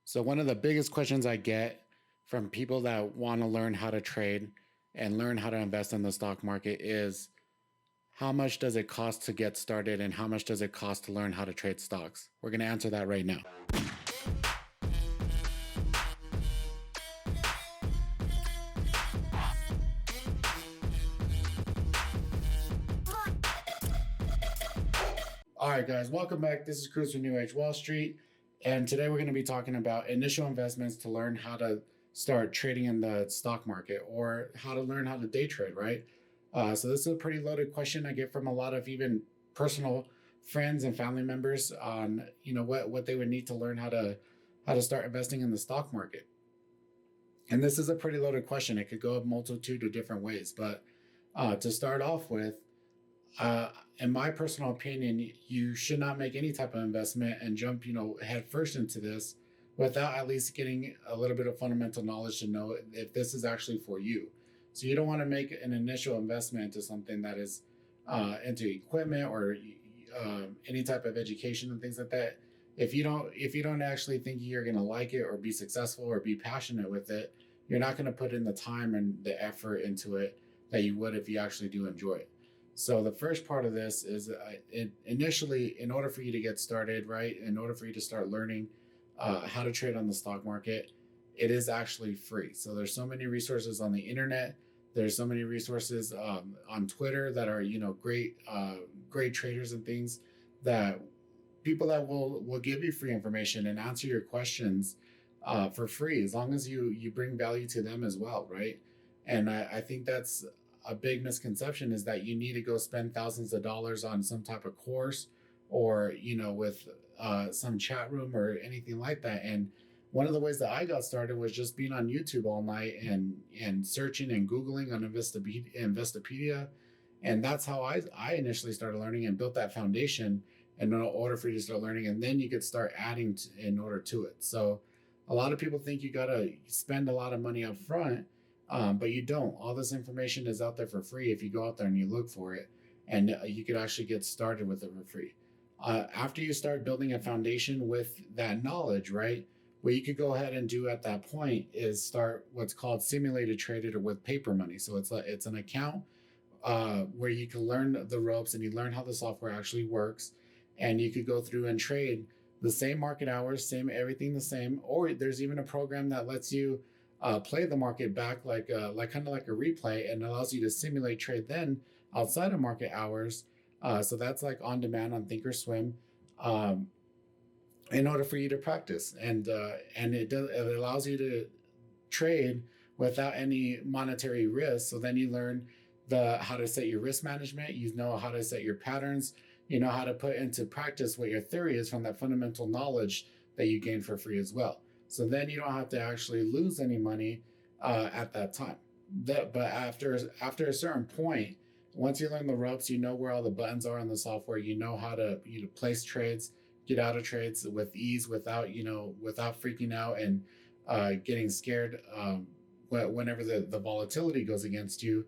So, one of the biggest questions I get from people that want to learn how to trade and learn how to invest in the stock market is how much does it cost to get started and how much does it cost to learn how to trade stocks? We're going to answer that right now. All right, guys, welcome back. This is Cruz from New Age Wall Street. And today we're going to be talking about initial investments to learn how to start trading in the stock market or how to learn how to day trade, right? So this is a pretty loaded question I get from a lot of even personal friends and family members on, what they would need to learn how to start investing in the stock market. And this is a pretty loaded question. It could go a multitude of different ways, but to start off with, in my personal opinion, you should not make any type of investment and jump, head first into this without at least getting a little bit of fundamental knowledge to know if this is actually for you. So you don't want to make an initial investment into something that is into equipment or any type of education and things like that. If you don't actually think you're going to like it or be successful or be passionate with it, you're not going to put in the time and the effort into it that you would if you actually do enjoy it. So the first part of this is initially, in order for you to get started, right, in order for you to start learning how to trade on the stock market, it is actually free. So there's so many resources on the internet. There's so many resources on Twitter that are, great traders and things that people that will give you free information and answer your questions for free, as long as you bring value to them as well, right? And I think that's a big misconception, is that you need to go spend thousands of dollars on some type of course or with some chat room or anything like that. And one of the ways that I got started was just being on YouTube all night and searching and Googling on Investopedia. And that's how I initially started learning and built that foundation in order for you to start learning. And then you could start adding in order to it. So a lot of people think you got to spend a lot of money up front, but you don't. All this information is out there for free if you go out there and you look for it, and you could actually get started with it for free. After you start building a foundation with that knowledge, right, what you could go ahead and do at that point is start what's called simulated traded or with paper money. So it's an account where you can learn the ropes and you learn how the software actually works, and you could go through and trade the same market hours, same everything the same, or there's even a program that lets you play the market back like kind of like a replay, and allows you to simulate trade then outside of market hours. So that's like on demand on Thinkorswim, in order for you to practice, and it allows you to trade without any monetary risk. So then you learn how to set your risk management. You know how to set your patterns. You know how to put into practice what your theory is from that fundamental knowledge that you gain for free as well. So then you don't have to actually lose any money at that time. But after a certain point, once you learn the ropes, you know where all the buttons are in the software. You know how to place trades, get out of trades with ease, without freaking out and getting scared whenever the volatility goes against you.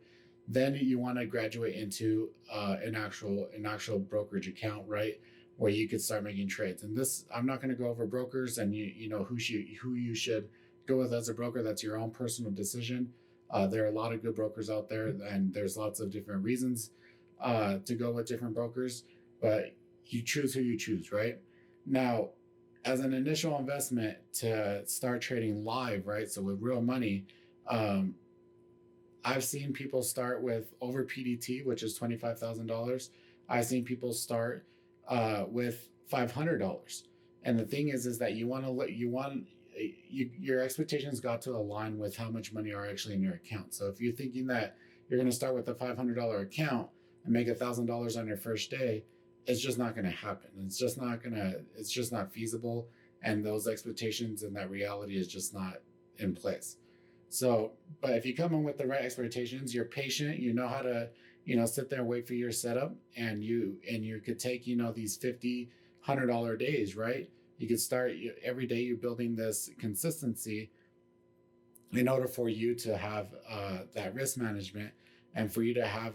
Then you want to graduate into an actual brokerage account, right, where you could start making trades. And this, I'm not going to go over brokers and who you should go with as a broker. That's your own personal decision. There are a lot of good brokers out there, and there's lots of different reasons to go with different brokers, but you choose who you choose, right? Now, as an initial investment to start trading live, right, so with real money, I've seen people start with over PDT, which is $25,000. I've seen people start with $500. And the thing is that your expectations got to align with how much money are actually in your account. So if you're thinking that you're going to start with a $500 account and make $1,000 on your first day, it's just not going to happen. It's just not feasible. And those expectations and that reality is just not in place. So, but if you come in with the right expectations, you're patient, you know how to, sit there and wait for your setup, and you could take, these $50, $100 days, right? You could start every day. You're building this consistency in order for you to have that risk management, and for you to have.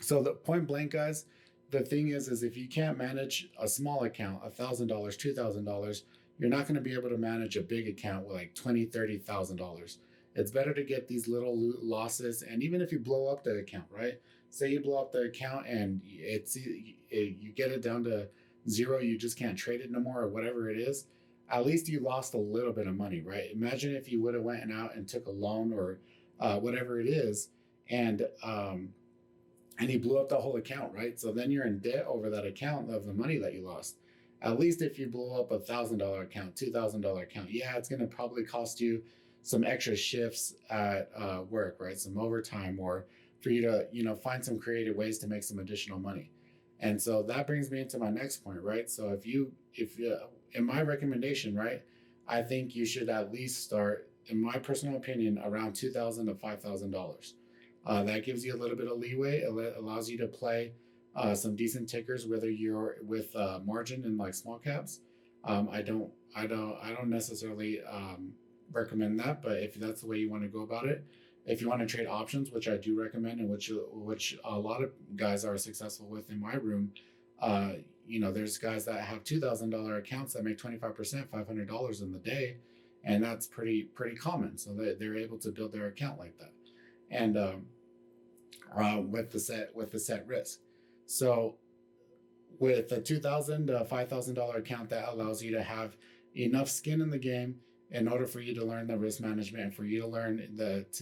So the point blank, guys, the thing is if you can't manage a small account, $1,000, $2,000, you're not going to be able to manage a big account with like $20,000, $30,000. It's better to get these little losses. And even if you blow up the account, right? Say you blow up the account and you get it down to zero, you just can't trade it no more or whatever it is. At least you lost a little bit of money, right? Imagine if you would have went out and took a loan or whatever it is, and you blew up the whole account, right? So then you're in debt over that account of the money that you lost. At least if you blow up $1,000 account, $2,000 account, yeah, it's going to probably cost you some extra shifts at work, right? Some overtime, or for you to, find some creative ways to make some additional money. And so that brings me into my next point, right? So if you, in my recommendation, right, I think you should at least start, in my personal opinion, around $2,000 to $5,000. That gives you a little bit of leeway. It allows you to play some decent tickers, whether you're with margin in like small caps. I don't necessarily recommend that, but if that's the way you want to go about it, if you want to trade options, which I do recommend, and which a lot of guys are successful with in my room, there's guys that have $2,000 accounts that make 25%, $500 in the day, and that's pretty common. So they're able to build their account like that, and with the set risk. So with a $2,000 to $5,000 account, that allows you to have enough skin in the game in order for you to learn the risk management, and for you to learn that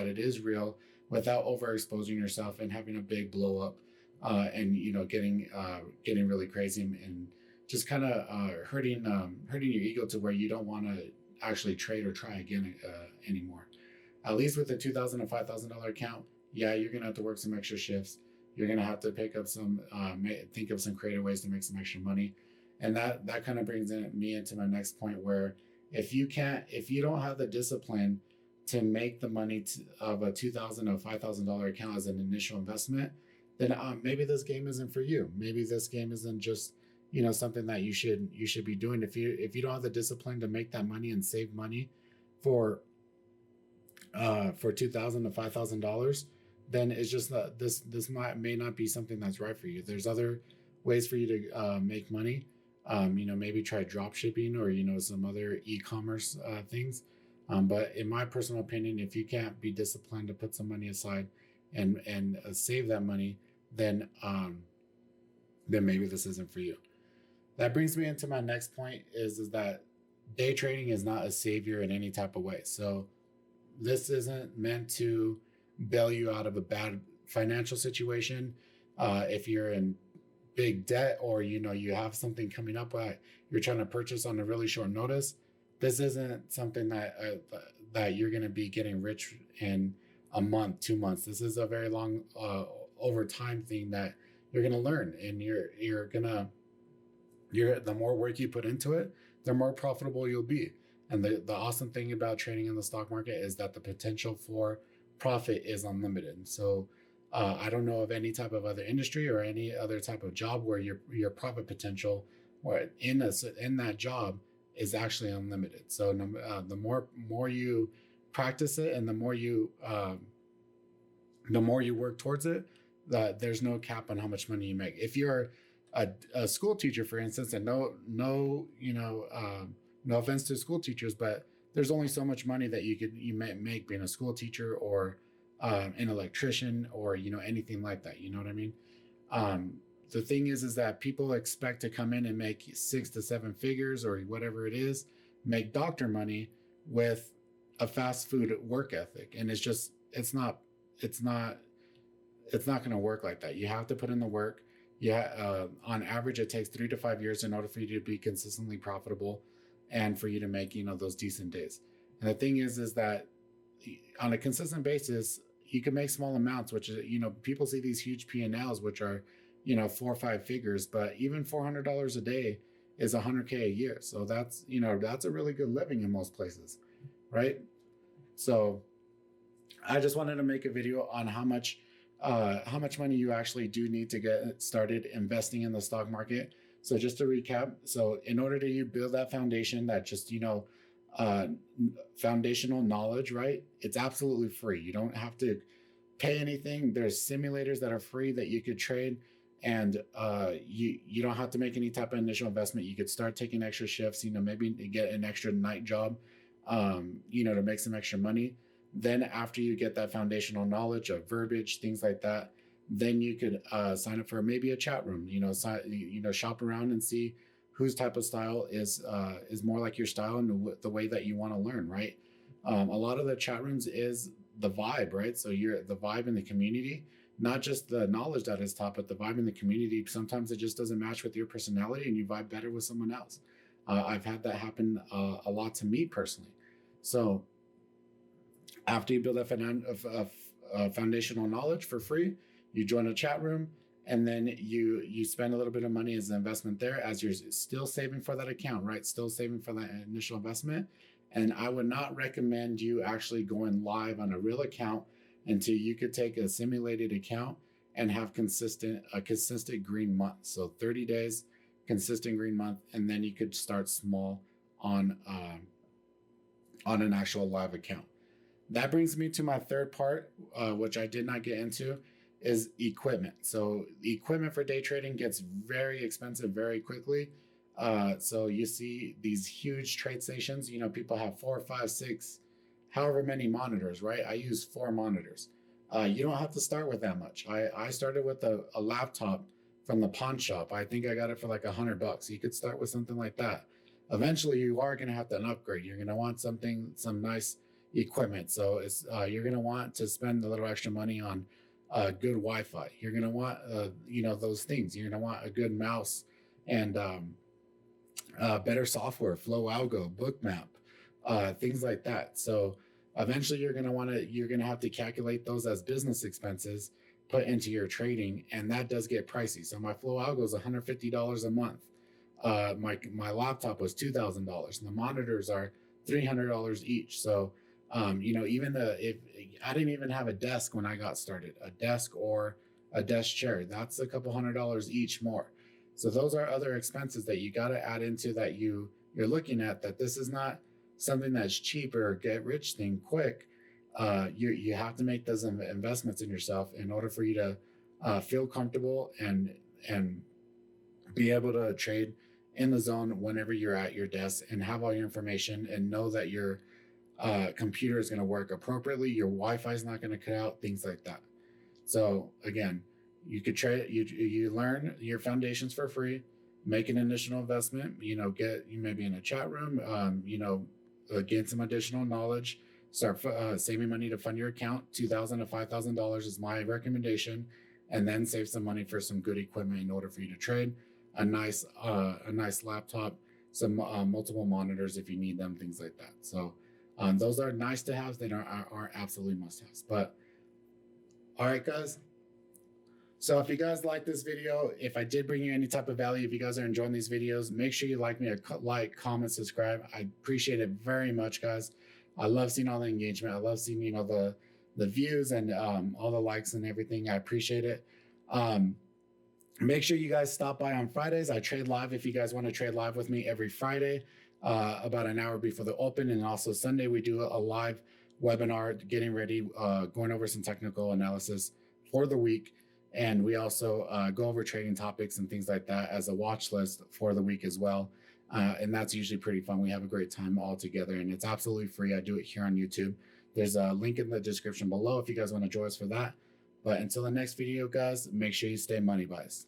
it is real, without overexposing yourself and having a big blow up, and getting really crazy and just kind of hurting your ego to where you don't want to actually trade or try again anymore. At least with a $2,000 to $5,000 account, yeah, you're gonna have to work some extra shifts. You're gonna have to pick up some, think of some creative ways to make some extra money, and that kind of brings me into my next point, where if you don't have the discipline to make the money of a $2,000 or $5,000 account as an initial investment, then maybe this game isn't for you. Maybe this game isn't just something that you should be doing. If you don't have the discipline to make that money and save money for $2,000 to $5,000, then it's just that this may not be something that's right for you. There's other ways for you to make money. Maybe try drop shipping or some other e-commerce things. But in my personal opinion, if you can't be disciplined to put some money aside and save that money, then maybe this isn't for you. That brings me into my next point, is that day trading is not a savior in any type of way. So this isn't meant to bail you out of a bad financial situation. If you're in big debt, or you have something coming up that you're trying to purchase on a really short notice, this isn't something that you're going to be getting rich in a month, 2 months. This is a very long over time thing that you're going to learn, and the more work you put into it, the more profitable you'll be. And the awesome thing about trading in the stock market is that the potential for profit is unlimited. So I don't know of any type of other industry or any other type of job where your profit potential or in that job is actually unlimited. So the more you practice it, and the more you work towards it, that there's no cap on how much money you make. If you're a school teacher, for instance, and no offense to school teachers, but there's only so much money that you may make being a school teacher, or an electrician, or anything like that. You know what I mean? The thing is that people expect to come in and make 6 to 7 figures or whatever it is, make doctor money with a fast food work ethic, and it's not going to work like that. You have to put in the work. Yeah, on average, it takes 3 to 5 years in order for you to be consistently profitable, and for you to make those decent days. And the thing is that on a consistent basis, you can make small amounts, which is, people see these huge P&Ls, which are, 4 or 5 figures, but even $400 a day is $100K a year. So that's a really good living in most places, right? So I just wanted to make a video on how much money you actually do need to get started investing in the stock market. So just to recap, so in order to build that foundation, that just, foundational knowledge, right? It's absolutely free. You don't have to pay anything. There's simulators that are free that you could trade and you don't have to make any type of initial investment. You could start taking extra shifts, maybe get an extra night job, to make some extra money. Then after you get that foundational knowledge of verbiage, things like that, then you could sign up for maybe a chat room, shop around and see whose type of style is more like your style and the way that you want to learn, right? A lot of the chat rooms is the vibe, right? So you're the vibe in the community, not just the knowledge that is taught, but the vibe in the community. Sometimes it just doesn't match with your personality and you vibe better with someone else. I've had that happen a lot to me personally. So after you build a foundational knowledge for free, you join a chat room, and then you spend a little bit of money as an investment there as you're still saving for that account, right? Still saving for that initial investment. And I would not recommend you actually going live on a real account until you could take a simulated account and have a consistent green month. So 30 days, consistent green month, and then you could start small on an actual live account. That brings me to my third part, which I did not get into, is equipment. So the equipment for day trading gets very expensive very quickly. So you see these huge trade stations, people have 4, 5, 6, however many monitors, right? I use 4 monitors. You don't have to start with that much. I started with a laptop from the pawn shop. I think I got it for like $100. You could start with something like that. Eventually you are going to have to upgrade. You're going to want some nice equipment. So you're going to want to spend a little extra money on good Wi-Fi. You're going to want, those things. You're going to want a good mouse and better software, Flow Algo, Bookmap, things like that. So eventually you're going to have to calculate those as business expenses, put into your trading, and that does get pricey. So my Flow Algo is $150 a month. My laptop was $2,000, and the monitors are $300 each. So even if I didn't even have a desk when I got started, a desk or a desk chair, that's a couple $100 each more. So those are other expenses that you got to add into that you're looking at, that this is not something that's cheap or get rich thing quick. You have to make those investments in yourself in order for you to feel comfortable and be able to trade in the zone whenever you're at your desk and have all your information and know that your computer is going to work appropriately, your Wi-Fi is not going to cut out, things like that. So again, you could trade, you learn your foundations for free, make an initial investment, get you maybe in a chat room, gain some additional knowledge, start saving money to fund your account. $2,000 to $5,000 is my recommendation, and then save some money for some good equipment in order for you to trade. A nice laptop, some multiple monitors if you need them, things like that. So those are nice to have. They aren't absolutely must-haves. But all right, guys. So if you guys like this video, if I did bring you any type of value, if you guys are enjoying these videos, make sure you like me, comment, subscribe. I appreciate it very much, guys. I love seeing all the engagement. I love seeing, the views and all the likes and everything. I appreciate it. Make sure you guys stop by on Fridays. I trade live if you guys want to trade live with me every Friday, about an hour before the open. And also Sunday, we do a live webinar, getting ready, going over some technical analysis for the week. And we also go over trading topics and things like that as a watch list for the week as well. And that's usually pretty fun. We have a great time all together, and it's absolutely free. I do it here on YouTube. There's a link in the description below if you guys want to join us for that. But until the next video, guys, make sure you stay money biased.